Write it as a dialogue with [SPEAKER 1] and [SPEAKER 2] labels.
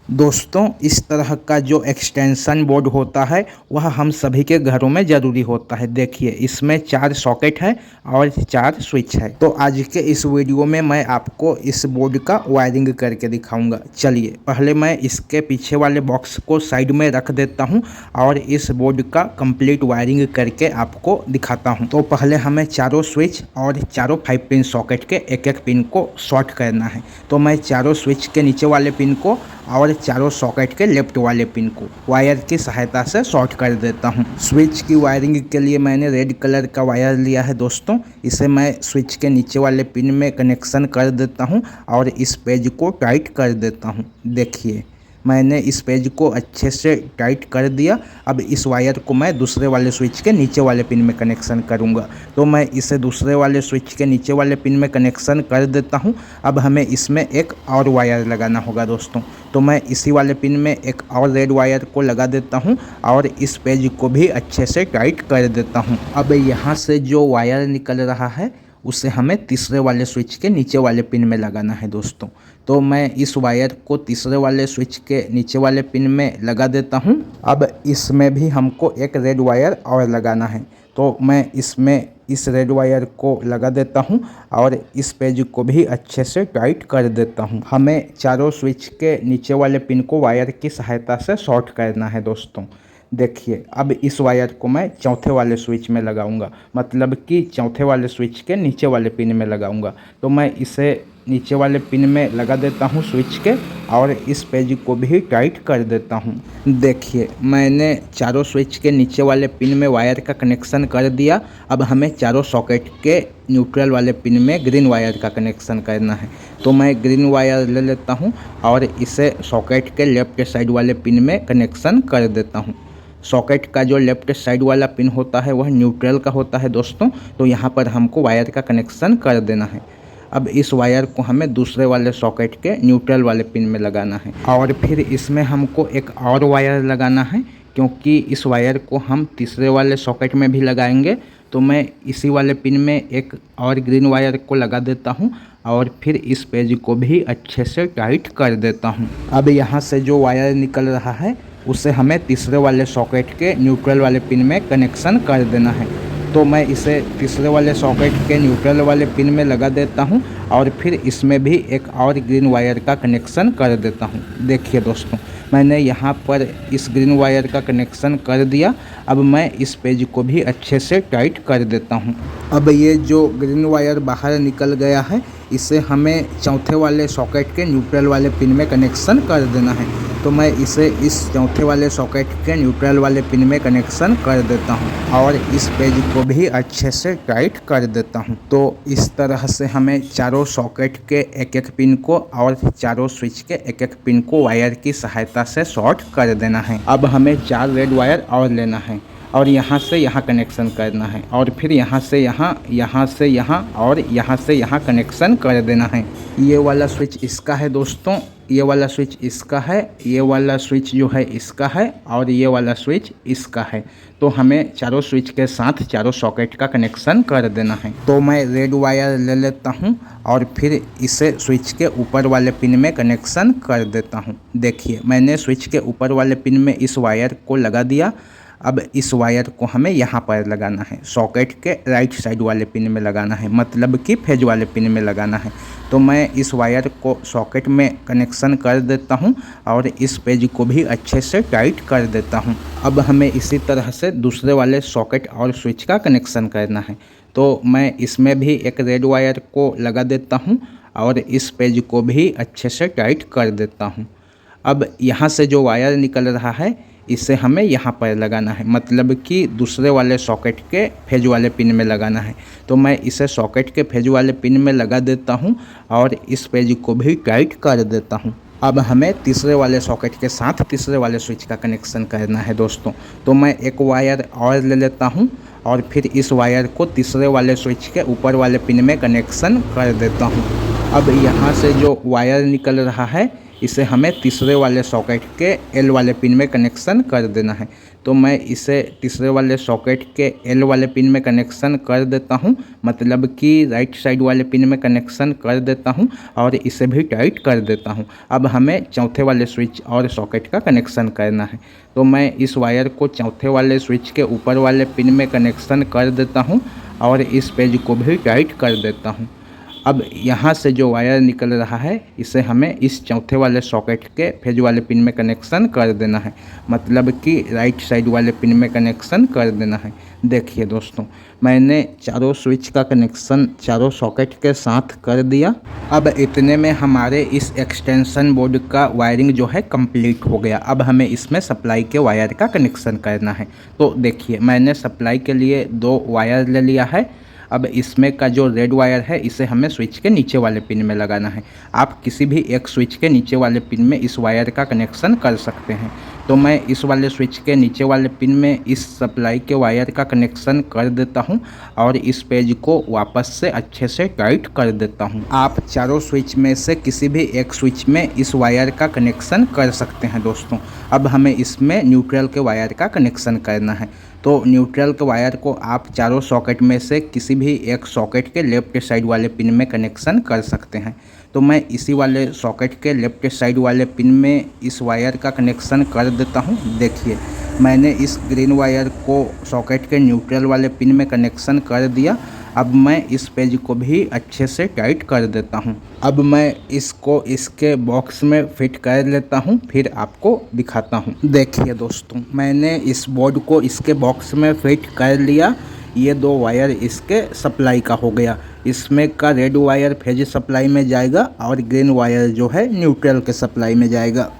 [SPEAKER 1] दोस्तों, इस तरह का जो एक्सटेंशन बोर्ड होता है वह हम सभी के घरों में ज़रूरी होता है। देखिए, इसमें 4 सॉकेट है और 4 स्विच है। तो आज के इस वीडियो में मैं आपको इस बोर्ड का वायरिंग करके दिखाऊंगा। चलिए, पहले मैं इसके पीछे वाले बॉक्स को साइड में रख देता हूं और इस बोर्ड का कंप्लीट वायरिंग करके आपको दिखाता हूं। तो पहले हमें चारों स्विच और चारों 5 पिन सॉकेट के एक एक पिन को शॉर्ट करना है। तो मैं चारों स्विच के नीचे वाले पिन को और चारों सॉकेट के लेफ्ट वाले पिन को वायर की सहायता से शॉर्ट कर देता हूं। स्विच की वायरिंग के लिए मैंने रेड कलर का वायर लिया है दोस्तों। इसे मैं स्विच के नीचे वाले पिन में कनेक्शन कर देता हूं और इस पेज को टाइट कर देता हूं। देखिए, मैंने इस पेज को अच्छे से टाइट कर दिया। अब इस वायर को मैं दूसरे वाले स्विच के नीचे वाले पिन में कनेक्शन करूंगा। तो मैं इसे दूसरे वाले स्विच के नीचे वाले पिन में कनेक्शन कर देता हूं। अब हमें इसमें एक और वायर लगाना होगा दोस्तों। तो मैं इसी वाले पिन में एक और रेड वायर को लगा देता हूं और इस पेज को भी अच्छे से टाइट कर देता हूं। अब यहाँ से जो वायर निकल रहा है उसे हमें तीसरे वाले स्विच के नीचे वाले पिन में लगाना है दोस्तों। तो मैं इस वायर को तीसरे वाले स्विच के नीचे वाले पिन में लगा देता हूं। अब इसमें भी हमको एक रेड वायर और लगाना है। तो मैं इसमें इस रेड वायर को लगा देता हूं और इस पेज को भी अच्छे से टाइट कर देता हूं। हमें चारों स्विच के नीचे वाले पिन को वायर की सहायता से शॉर्ट करना है दोस्तों। देखिए, अब इस वायर को मैं चौथे वाले स्विच में लगाऊंगा, मतलब कि चौथे वाले स्विच के नीचे वाले पिन में लगाऊंगा। तो मैं इसे नीचे वाले पिन में लगा देता हूं स्विच के और इस पेज को भी टाइट कर देता हूं। देखिए, मैंने चारों स्विच के नीचे वाले पिन में वायर का कनेक्शन कर दिया। अब हमें चारों सॉकेट के न्यूट्रल वाले पिन में ग्रीन वायर का कनेक्शन करना है। तो मैं ग्रीन वायर ले लेता हूं और इसे सॉकेट के लेफ्ट साइड वाले पिन में कनेक्शन कर देता हूं। सॉकेट का जो लेफ्ट साइड वाला पिन होता है वह न्यूट्रल का होता है दोस्तों। तो यहाँ पर हमको वायर का कनेक्शन कर देना है। अब इस वायर को हमें दूसरे वाले सॉकेट के न्यूट्रल वाले पिन में लगाना है और फिर इसमें हमको एक और वायर लगाना है, क्योंकि इस वायर को हम तीसरे वाले सॉकेट में भी लगाएंगे। तो मैं इसी वाले पिन में एक और ग्रीन वायर को लगा देता हूं और फिर इस पेज को भी अच्छे से टाइट कर देता हूं। अब यहाँ से जो वायर निकल रहा है उसे हमें तीसरे वाले सॉकेट के न्यूट्रल वाले पिन में कनेक्शन कर देना है। तो मैं इसे तीसरे वाले सॉकेट के न्यूट्रल वाले पिन में लगा देता हूं और फिर इसमें भी एक और ग्रीन वायर का कनेक्शन कर देता हूं। देखिए दोस्तों, मैंने यहाँ पर इस ग्रीन वायर का कनेक्शन कर दिया। अब मैं इस पेज को भी अच्छे से टाइट कर देता हूं। अब ये जो ग्रीन वायर बाहर निकल गया है इसे हमें चौथे वाले सॉकेट के न्यूट्रल वाले पिन में कनेक्शन कर देना है। तो मैं इसे इस चौथे वाले सॉकेट के न्यूट्रल वाले पिन में कनेक्शन कर देता हूं और इस पेज को भी अच्छे से टाइट कर देता हूं। तो इस तरह से हमें चारों सॉकेट के एक एक पिन को और चारों स्विच के एक एक पिन को वायर की सहायता से शॉर्ट कर देना है। अब हमें 4 रेड वायर और लेना है और यहाँ से यहाँ कनेक्शन करना है और फिर यहाँ से यहाँ, यहाँ से यहाँ और यहाँ से यहाँ कनेक्शन कर देना है। ये वाला स्विच इसका है दोस्तों, ये वाला स्विच इसका है, ये वाला स्विच जो है इसका है और ये वाला स्विच इसका है। तो हमें चारों स्विच के साथ चारों सॉकेट का कनेक्शन कर देना है। तो मैं रेड वायर ले लेता हूँ और फिर इसे स्विच के ऊपर वाले पिन में कनेक्शन कर देता हूँ। देखिए, मैंने स्विच के ऊपर वाले पिन में इस वायर को लगा दिया। अब इस वायर को हमें यहाँ पर लगाना है, सॉकेट के राइट साइड वाले पिन में लगाना है, मतलब कि फेज वाले पिन में लगाना है। तो मैं इस वायर को सॉकेट में कनेक्शन कर देता हूँ और इस पेज को भी अच्छे से टाइट कर देता हूँ। अब हमें इसी तरह से दूसरे वाले सॉकेट और स्विच का कनेक्शन करना है। तो मैं इसमें भी एक रेड वायर को लगा देता हूँ और इस पेज को भी अच्छे से टाइट कर देता हूँ। अब यहाँ से जो वायर निकल रहा है इसे हमें यहाँ पर लगाना है, मतलब कि दूसरे वाले सॉकेट के फेज वाले पिन में लगाना है। तो मैं इसे सॉकेट के फेज वाले पिन में लगा देता हूँ और इस पेज को भी टाइट कर देता हूँ। अब हमें तीसरे वाले सॉकेट के साथ तीसरे वाले स्विच का कनेक्शन करना है दोस्तों। तो मैं एक वायर और ले लेता हूँ और फिर इस वायर को तीसरे वाले स्विच के ऊपर वाले पिन में कनेक्शन कर देता हूँ। अब यहाँ से जो वायर निकल रहा है इसे हमें तीसरे वाले सॉकेट के एल वाले पिन में कनेक्शन कर देना है। तो मैं इसे तीसरे वाले सॉकेट के एल वाले पिन में कनेक्शन कर देता हूँ, मतलब कि राइट साइड वाले पिन में कनेक्शन कर देता हूँ और इसे भी टाइट कर देता हूँ। अब हमें चौथे वाले स्विच और सॉकेट का कनेक्शन करना है। तो मैं इस वायर को चौथे वाले स्विच के ऊपर वाले पिन में कनेक्शन कर देता हूँ और इस पेज को भी टाइट कर देता हूँ। अब यहाँ से जो वायर निकल रहा है इसे हमें इस चौथे वाले सॉकेट के फेज वाले पिन में कनेक्शन कर देना है, मतलब कि राइट साइड वाले पिन में कनेक्शन कर देना है। देखिए दोस्तों, मैंने चारों स्विच का कनेक्शन चारों सॉकेट के साथ कर दिया। अब इतने में हमारे इस एक्सटेंशन बोर्ड का वायरिंग जो है कंप्लीट हो गया। अब हमें इसमें सप्लाई के वायर का कनेक्शन करना है। तो देखिए, मैंने सप्लाई के लिए 2 वायर ले लिया है। अब इसमें का जो रेड वायर है इसे हमें स्विच के नीचे वाले पिन में लगाना है। आप किसी भी एक स्विच के नीचे वाले पिन में इस वायर का कनेक्शन कर सकते हैं। तो मैं इस वाले स्विच के नीचे वाले पिन में इस सप्लाई के वायर का कनेक्शन कर देता हूं और इस पेज को वापस से अच्छे से टाइट कर देता हूं। आप चारों स्विच में से किसी भी एक स्विच में इस वायर का कनेक्शन कर सकते हैं दोस्तों। अब हमें इसमें न्यूट्रल के वायर का कनेक्शन करना है। तो न्यूट्रल के वायर को आप चारों सॉकेट में से किसी भी एक सॉकेट के लेफ्ट साइड वाले पिन में कनेक्शन कर सकते हैं। तो मैं इसी वाले सॉकेट के लेफ्ट साइड वाले पिन में इस वायर का कनेक्शन कर देता हूं। देखिए, मैंने इस ग्रीन वायर को सॉकेट के न्यूट्रल वाले पिन में कनेक्शन कर दिया। अब मैं इस पेज को भी अच्छे से टाइट कर देता हूं। अब मैं इसको इसके बॉक्स में फिट कर लेता हूं, फिर आपको दिखाता हूं। देखिए दोस्तों, मैंने इस बोर्ड को इसके बॉक्स में फिट कर लिया। ये 2 वायर इसके सप्लाई का हो गया। इसमें का रेड वायर फेज सप्लाई में जाएगा और ग्रीन वायर जो है न्यूट्रल के सप्लाई में जाएगा।